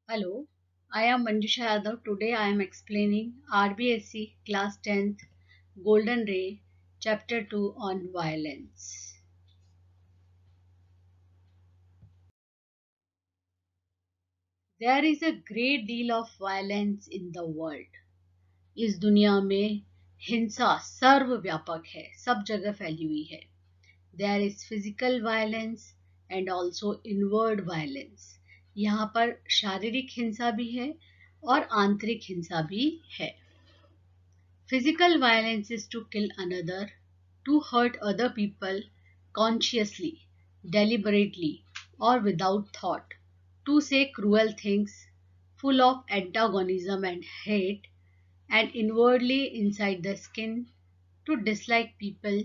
Hello, I am Manjusha Yadav. Today I am explaining RBSc Class 10th Golden Ray Chapter 2 on Violence. There is a great deal of violence in the world. इस दुनिया में हिंसा सर्वव्यापक है, सब जगह फैली हुई है. There is physical violence and also inward violence. यहाँ पर शारीरिक हिंसा भी है और आंतरिक हिंसा भी है. Physical violence is to kill another, to hurt other people consciously, deliberately, or without thought, to say cruel things full of antagonism and hate, and inwardly inside the skin, to dislike people,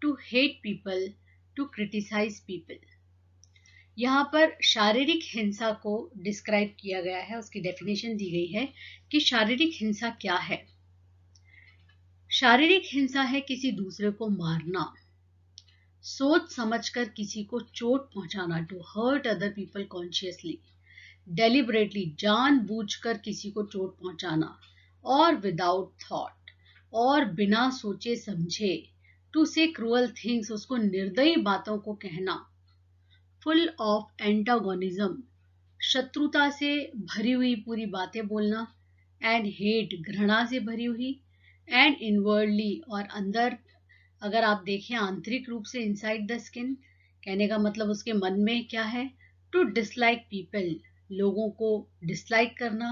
to hate people, to criticize people. यहाँ पर शारीरिक हिंसा को describe किया गया है, उसकी definition दी गई है कि शारीरिक हिंसा क्या है. शारीरिक हिंसा है किसी दूसरे को मारना, सोच समझकर किसी को चोट पहुंचाना, to hurt other people consciously, deliberately जानबूझकर किसी को चोट पहुंचाना, और विदाउट थॉट और बिना सोचे समझे, टू से क्रूअल थिंग्स उसको निर्दयी बातों को कहना, फुल ऑफ एंटागोनिज्म शत्रुता से भरी हुई पूरी बातें बोलना, एंड हेट घृणा से भरी हुई, एंड इनवर्डली और अंदर अगर आप देखें आंतरिक रूप से इनसाइड द स्किन, कहने का मतलब उसके मन में क्या है, टू डिसलाइक पीपल लोगों को डिसलाइक करना,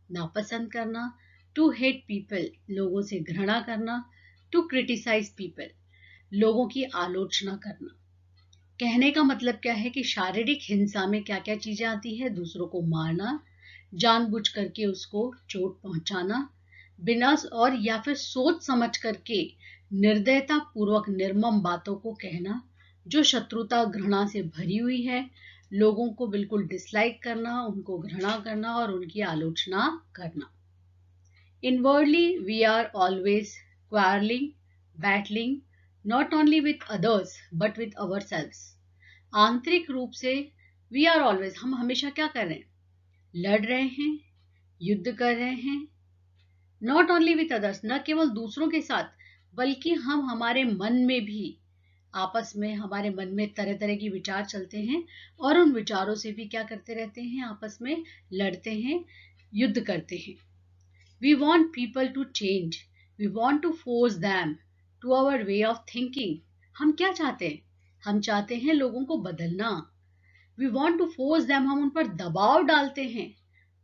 नापसंद करना, टू हेट पीपल लोगों से घृणा करना, टू क्रिटिसाइज पीपल लोगों की आलोचना करना. कहने का मतलब क्या है कि शारीरिक हिंसा में क्या क्या चीजें आती है, दूसरों को मारना, जानबूझ करके उसको चोट पहुंचाना, बिना और या फिर सोच समझ करके निर्दयता पूर्वक निर्मम बातों को कहना जो शत्रुता घृणा से भरी हुई है, लोगों को बिल्कुल डिसलाइक करना, उनको घृणा करना और उनकी आलोचना करना. Inwardly we are always quarreling, battling, not only with others but with ourselves. आंतरिक रूप से we are always, हम हमेशा क्या कर रहे हैं, लड़ रहे हैं, युद्ध कर रहे हैं, नॉट ओनली विथ अदर्स, न केवल दूसरों के साथ बल्कि हम हमारे मन में भी आपस में, हमारे मन में तरह तरह की विचार चलते हैं और उन विचारों से भी क्या करते रहते हैं, आपस में लड़ते हैं, युद्ध करते हैं. We want people to change, we want to force them to our way of thinking. हम क्या चाहते हैं, हम चाहते हैं लोगों को बदलना. We want to force them, हम उन पर दबाव डालते हैं,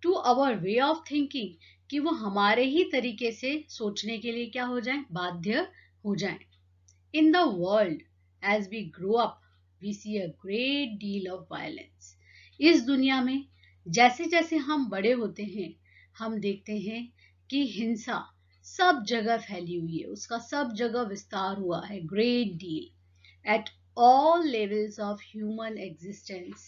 to our way of thinking, कि वो हमारे ही तरीके से सोचने के लिए क्या हो जाए, बाध्य हो जाए. In the world as we grow up we see a great deal of violence. इस दुनिया में जैसे जैसे हम बड़े होते हैं हम देखते हैं कि हिंसा सब जगह फैली हुई है, उसका सब जगह विस्तार हुआ है, great deal at all levels of human existence.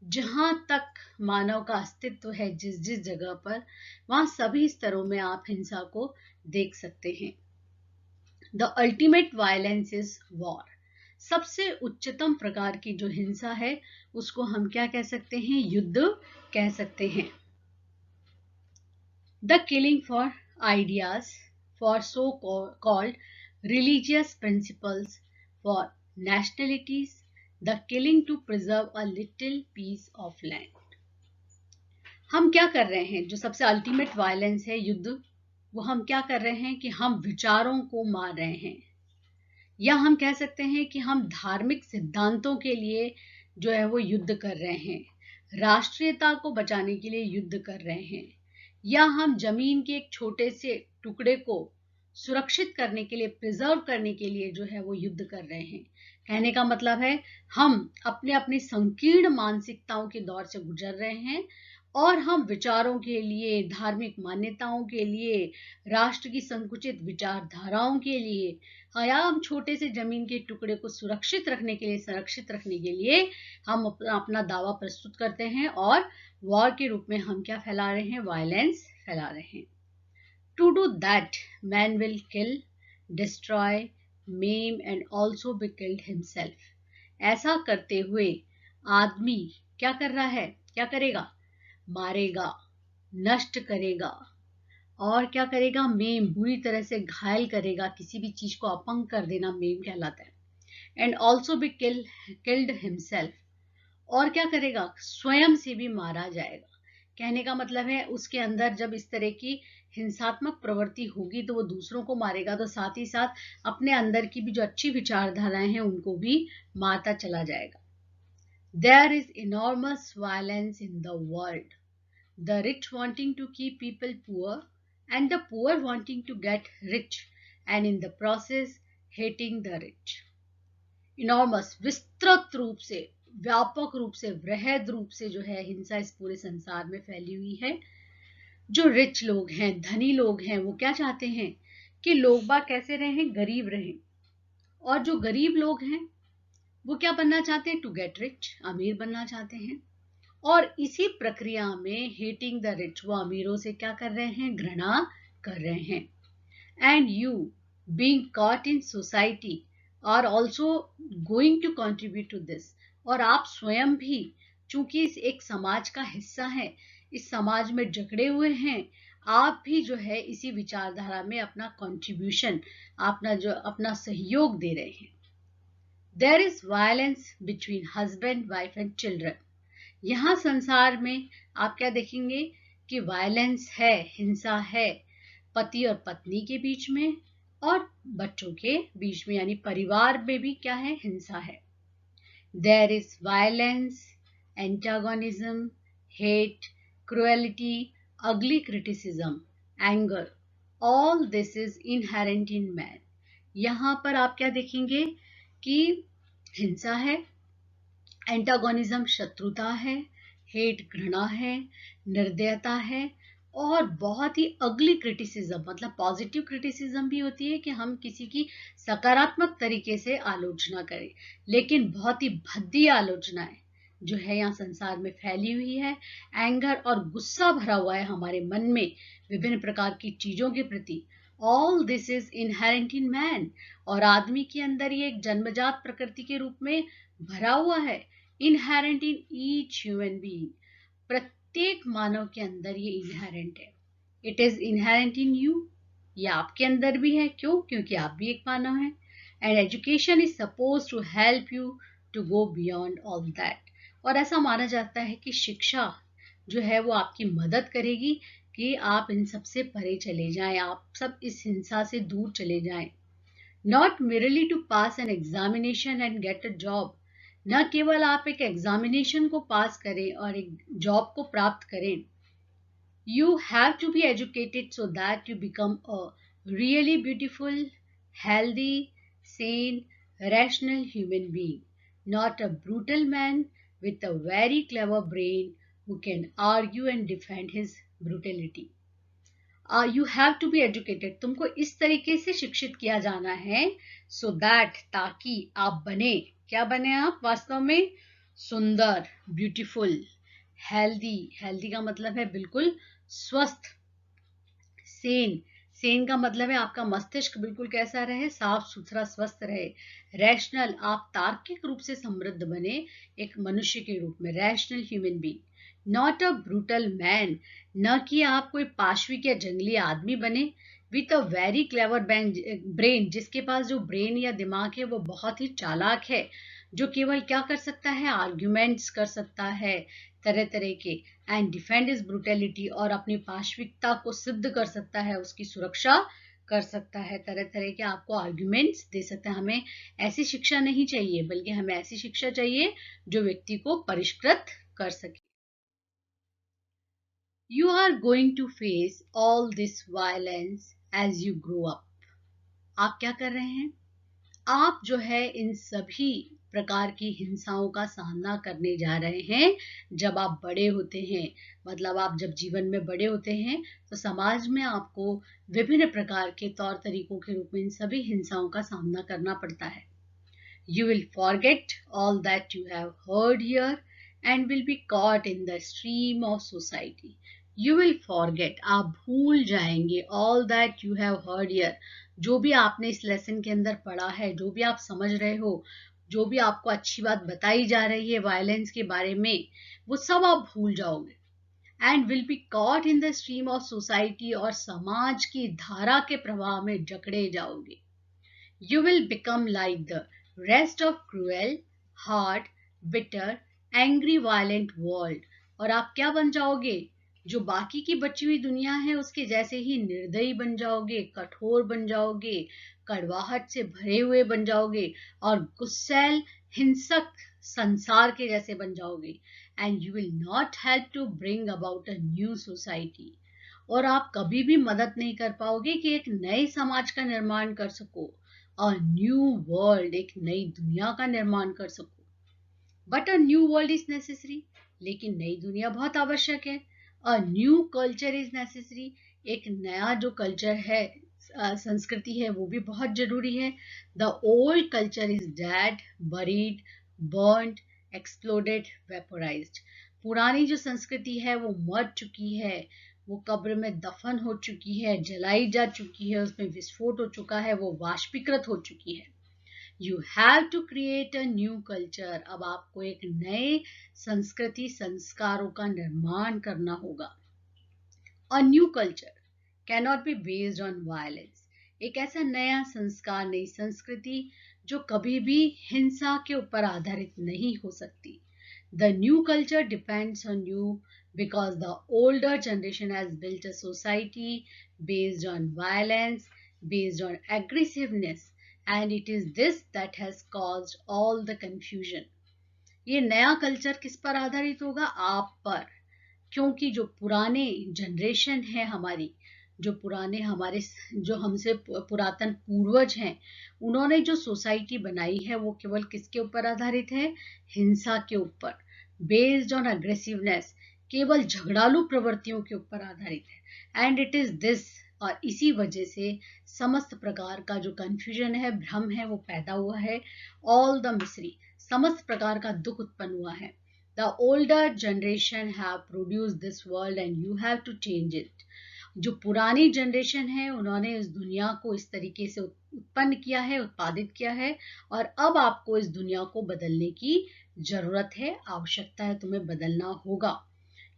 जहां तक मानव का अस्तित्व है, जिस जिस जगह पर, वहां सभी स्तरों में आप हिंसा को देख सकते हैं. The ultimate violence is war. सबसे उच्चतम प्रकार की जो हिंसा है उसको हम क्या कह सकते हैं, युद्ध कह सकते हैं. The killing for ideas, for so called religious principles, for nationalities, the killing to preserve a little piece of land. हम क्या कर रहे हैं, जो सबसे अल्टीमेट वायलेंस है युद्ध, वो हम क्या कर रहे हैं कि हम विचारों को मार रहे हैं, या हम कह सकते हैं कि हम धार्मिक सिद्धांतों के लिए जो है वो युद्ध कर रहे हैं, राष्ट्रीयता को बचाने के लिए युद्ध कर रहे हैं, या हम जमीन के एक छोटे से टुकड़े को सुरक्षित करने के लिए, प्रिजर्व करने के लिए जो है वो युद्ध कर रहे हैं. कहने का मतलब है हम अपने अपनी संकीर्ण मानसिकताओं के दौर से गुजर रहे हैं और हम विचारों के लिए, धार्मिक मान्यताओं के लिए, राष्ट्र की संकुचित विचारधाराओं के लिए, या हम छोटे से जमीन के टुकड़े को सुरक्षित रखने के लिए, संरक्षित रखने के लिए हम अपना दावा प्रस्तुत करते हैं और वॉर के रूप में हम क्या फैला रहे हैं, वायलेंस फैला रहे हैं. To do that, man will kill, destroy, maim and also be killed himself. ऐसा करते हुए आदमी क्या कर रहा है, क्या करेगा, मारेगा, नष्ट करेगा, और क्या करेगा, मेम, बुरी तरह से घायल करेगा, किसी भी चीज को अपंग कर देना मेम कहलाता है। And also be killed himself, और क्या करेगा, स्वयं से भी मारा जाएगा। कहने का मतलब है उसके अंदर जब इस तरह की हिंसात्मक प्रवृत्ति होगी तो वो दूसरों को मारेगा, तो साथ ही साथ अपने अंदर की भी जो अच्छी विचारधाराएं हैं उनको भी मारता चला जाएगा। There is enormous violence in the world. The rich wanting to keep people poor and the poor wanting to get rich and in the process hating the rich. Enormous, विस्तृत रूप से, व्यापक रूप से, वृहद रूप से जो है हिंसा इस पूरे संसार में फैली हुई है। जो रिच लोग हैं, धनी लोग हैं, वो क्या चाहते हैं कि लोग बाग कैसे रहें, गरीब रहें, और जो गरीब लोग हैं वो क्या बनना चाहते हैं, टू गेट रिच, अमीर बनना चाहते हैं। और इसी प्रक्रिया में हेटिंग द रिच, वो अमीरों से क्या कर रहे हैं, घृणा कर रहे हैं। And you being caught in society are also going to contribute to this, और आप स्वयं भी चूंकि इस एक समाज का हिस्सा है, इस समाज में जकड़े हुए हैं, आप भी जो है इसी विचारधारा में अपना कंट्रीब्यूशन, अपना सहयोग दे रहे हैं। There is violence between husband, wife and children. यहाँ संसार में आप क्या देखेंगे कि वायलेंस है, हिंसा है, पति और पत्नी के बीच में और बच्चों के बीच में, यानी परिवार में भी क्या है, हिंसा है। There is violence, antagonism, hate, cruelty, ugly criticism, anger, all this is inherent in man. यहाँ पर आप क्या देखेंगे कि हिंसा है, एंटागोनिज्म शत्रुता है, हेट घृणा है, निर्दयता है, और बहुत ही अगली क्रिटिसिज्म, मतलब पॉजिटिव क्रिटिसिज्म भी होती है कि हम किसी की सकारात्मक तरीके से आलोचना करें, लेकिन बहुत ही भद्दी आलोचनाएं जो है यहाँ संसार में फैली हुई है। एंगर और गुस्सा भरा हुआ है हमारे मन में विभिन्न प्रकार की चीजों के प्रति। All this is inherent in man, और आदमी के अंदर ये एक जन्मजात प्रकृति के रूप में भरा हुआ है। Inherent in each human being, प्रत्येक मानव के अंदर ये इनहेरेंट है। It is inherent in you, ये आपके अंदर भी है। क्यों? क्योंकि आप भी एक मानव हैं। And education is suppose to help you to go beyond all that, और ऐसा माना जाता है कि शिक्षा जो है वो आपकी मदद करेगी कि आप इन सब से परे चले जाएं, आप सब इस हिंसा से दूर चले जाएं। Not merely to pass an examination and get a job, न केवल आप एक एग्जामिनेशन को पास करें और एक जॉब को प्राप्त करें। You have to be educated so that you become a really beautiful, healthy, sane, rational human being, not a brutal man with a very clever brain who can argue and defend his brutality. You have to be educated, तुमको इस तरीके से शिक्षित किया जाना है, so that, ताकि आप बने, क्या बने आप वास्तव में, सुंदर, ब्यूटीफुल, हेल्दी, हेल्दी का मतलब है बिल्कुल स्वस्थ, सेन, सेन का मतलब है आपका मस्तिष्क बिल्कुल कैसा रहे, साफ सुथरा स्वस्थ रहे। रैशनल, आप तार्किक रूप से समृद्ध बने एक मनुष्य के रूप में, rational human being. Not a brutal man, न कि आप कोई पाशविक या जंगली आदमी बने। With a very clever brain, जिसके पास जो ब्रेन या दिमाग है वो बहुत ही चालाक है, जो केवल क्या कर सकता है, आर्ग्यूमेंट्स कर सकता है तरह तरह के, एंड डिफेंड इज ब्रूटैलिटी, और अपनी पाशविकता को सिद्ध कर सकता है, उसकी सुरक्षा कर सकता है, तरह तरह के आपको आर्ग्यूमेंट्स दे सकता है। हमें ऐसी शिक्षा नहीं चाहिए, बल्कि हमें ऐसी शिक्षा चाहिए जो व्यक्ति को परिष्कृत कर सके। You are going to face all this violence as you grow up. आप क्या कर रहे हैं, आप जो है इन सभी प्रकार की हिंसाओं का सामना करने जा रहे हैं जब आप बड़े होते हैं। मतलब आप जब जीवन में बड़े होते हैं तो समाज में आपको विभिन्न प्रकार के तौर तरीकों के रूप में इन सभी हिंसाओं का सामना करना पड़ता है। You will forget all that you have heard here and will be caught in the stream of society. You will forget, आप भूल जाएंगे, all that you have heard here, जो भी आपने इस लेसन के अंदर पढ़ा है, जो भी आप समझ रहे हो, जो भी आपको अच्छी बात बताई जा रही है वायलेंस के बारे में, वो सब आप भूल जाओगे। And will be caught in the stream of society, और समाज की धारा के प्रवाह में जकड़े जाओगे. You will become like the rest of cruel, hard, bitter, angry, violent world. और आप क्या बन जाओगे? जो बाकी की बची हुई दुनिया है उसके जैसे ही निर्दयी बन जाओगे, कठोर बन जाओगे, कड़वाहट से भरे हुए बन जाओगे और गुस्सैल हिंसक संसार के जैसे बन जाओगे. And you will not help to bring about a new society. और आप कभी भी मदद नहीं कर पाओगे कि एक नए समाज का निर्माण कर सको, अ न्यू वर्ल्ड, एक नई दुनिया का निर्माण कर सको. But a new world is necessary, लेकिन नई दुनिया बहुत आवश्यक है. अ न्यू कल्चर इज नेसेसरी, एक नया जो कल्चर है, संस्कृति है, वो भी बहुत जरूरी है. The old culture is dead, buried, burned, exploded, vaporised. पुरानी जो संस्कृति है वो मर चुकी है, वो कब्र में दफन हो चुकी है, जलाई जा चुकी है, उसमें विस्फोट हो चुका है, वो वाष्पीकृत हो चुकी है. You have to create a new culture. अब आपको एक नए संस्कृति संस्कारों का निर्माण करना होगा. अ new culture cannot be based on violence. एक ऐसा नया संस्कार, नई संस्कृति जो कभी भी हिंसा के ऊपर आधारित नहीं हो सकती. The new culture depends on you because the older generation has built a society based on violence, based on aggressiveness, and it is this that has caused all the confusion. ये नया कल्चर किस पर आधारित होगा? आप पर. क्योंकि जो पुराने जनरेशन है हमारी, जो पुराने हमारे, जो हमसे पुरातन पूर्वज हैं, उन्होंने जो सोसाइटी बनाई है वो केवल किसके ऊपर आधारित है? हिंसा के ऊपर, बेस्ड ऑन अग्रेसिवनेस, केवल झगड़ालू प्रवृत्तियों के ऊपर आधारित है. एंड इट इज दिस, और इसी वजह से समस्त प्रकार का जो कंफ्यूजन है, भ्रम है, वो पैदा हुआ है. ऑल द मिसरी, समस्त प्रकार का दुख उत्पन्न हुआ है. The older generation have produced this world and you have to change it. जो पुरानी जनरेशन है उन्होंने इस दुनिया को इस तरीके से उत्पन्न किया है, उत्पादित किया है, और अब आपको इस दुनिया को बदलने की जरूरत है, आवश्यकता है, तुम्हें बदलना होगा.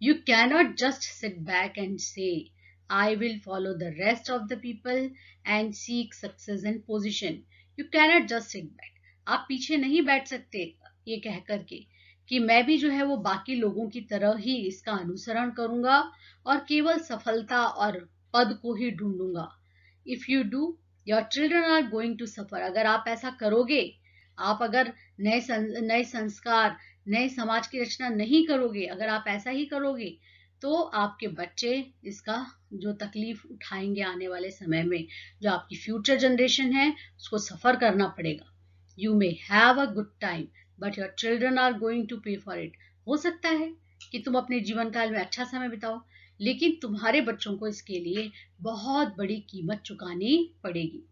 You cannot just sit back and say, I will follow the rest of the people and seek success and position. You cannot just sit back. आप पीछे नहीं बैठ सकते ये कह करके कि मैं भी जो है वो बाकी लोगों की तरह ही इसका अनुसरण करूंगा और केवल सफलता और पद को ही ढूंढूंगा. If you do, your children are going to suffer. अगर आप ऐसा करोगे, आप अगर नए संस्कार, नए समाज की रचना नहीं करोगे, अगर आप ऐसा ही करोगे, तो आपके बच्चे इसका जो तकलीफ उठाएंगे आने वाले समय में, जो आपकी फ्यूचर जनरेशन है उसको सफर करना पड़ेगा. You may have a good time but your children are going to pay for it. हो सकता है कि तुम अपने जीवन काल में अच्छा समय बिताओ, लेकिन तुम्हारे बच्चों को इसके लिए बहुत बड़ी कीमत चुकानी पड़ेगी.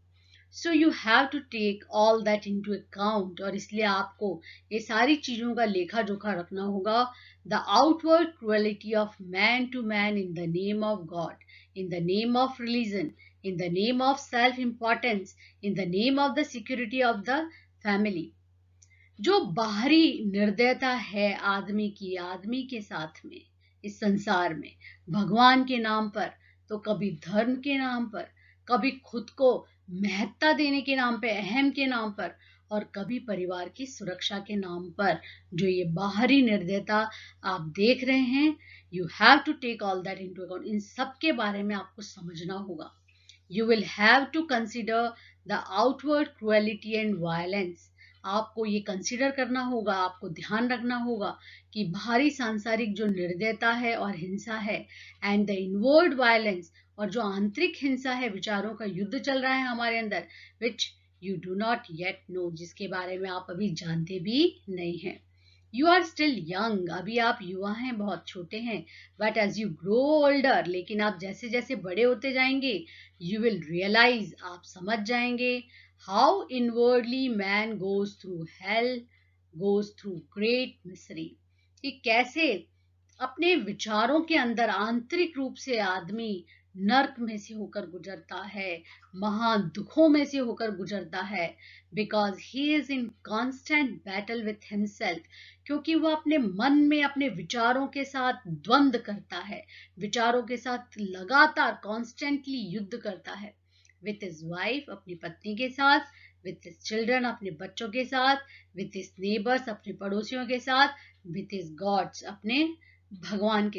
So you have to take all that into account. और इसलिए आपको ये सारी चीजों का लेखा जोखा रखना होगा. The outward cruelty of man to man in the name of God, in the name of religion, in the name of self importance, in the name of the security of the family. जो बाहरी निर्दयता है आदमी की, आदमी के साथ में इस संसार में, भगवान के नाम पर, तो कभी धर्म के नाम पर, कभी खुद को महत्ता देने के नाम पे, अहम के नाम पर, और कभी परिवार की सुरक्षा के नाम पर, जो ये बाहरी निर्दयता आप देख रहे हैं, you have to take all that into account. इन सब के बारे में आपको समझना होगा. You will have to consider the outward cruelty and violence. आपको ये कंसिडर करना होगा, आपको ध्यान रखना होगा कि बाहरी सांसारिक जो निर्दयता है और हिंसा है, एंड द इनवर्ड वायलेंस, और जो आंतरिक हिंसा है, विचारों का युद्ध चल रहा है हमारे अंदर, which you do not yet know, जिसके बारे में आप अभी जानते भी नहीं हैं. यू आर स्टिल यंग, अभी आप युवा हैं, बहुत छोटे हैं. But as you grow older, लेकिन आप जैसे जैसे बड़े होते जाएंगे, यू विल रियलाइज, आप समझ जाएंगे, how inwardly man goes through hell, goes through great misery. कि कैसे अपने विचारों के अंदर आंतरिक रूप से आदमी नर्क में से होकर गुजरता है, महान दुखों में से होकर गुजरता है, because he is in constant battle with himself, क्योंकि वह अपने मन में अपने विचारों के साथ द्वंद्व करता है, विचारों के साथ लगातार कॉन्स्टेंटली युद्ध करता है, विथ हिज वाइफ अपनी पत्नी के साथ, विथ हिज चिल्ड्रन अपने बच्चों के साथ, विथ हिज नेबर्स अपने पड़ोसियों के साथ, विथ हिज गॉड्स अपने भगवान के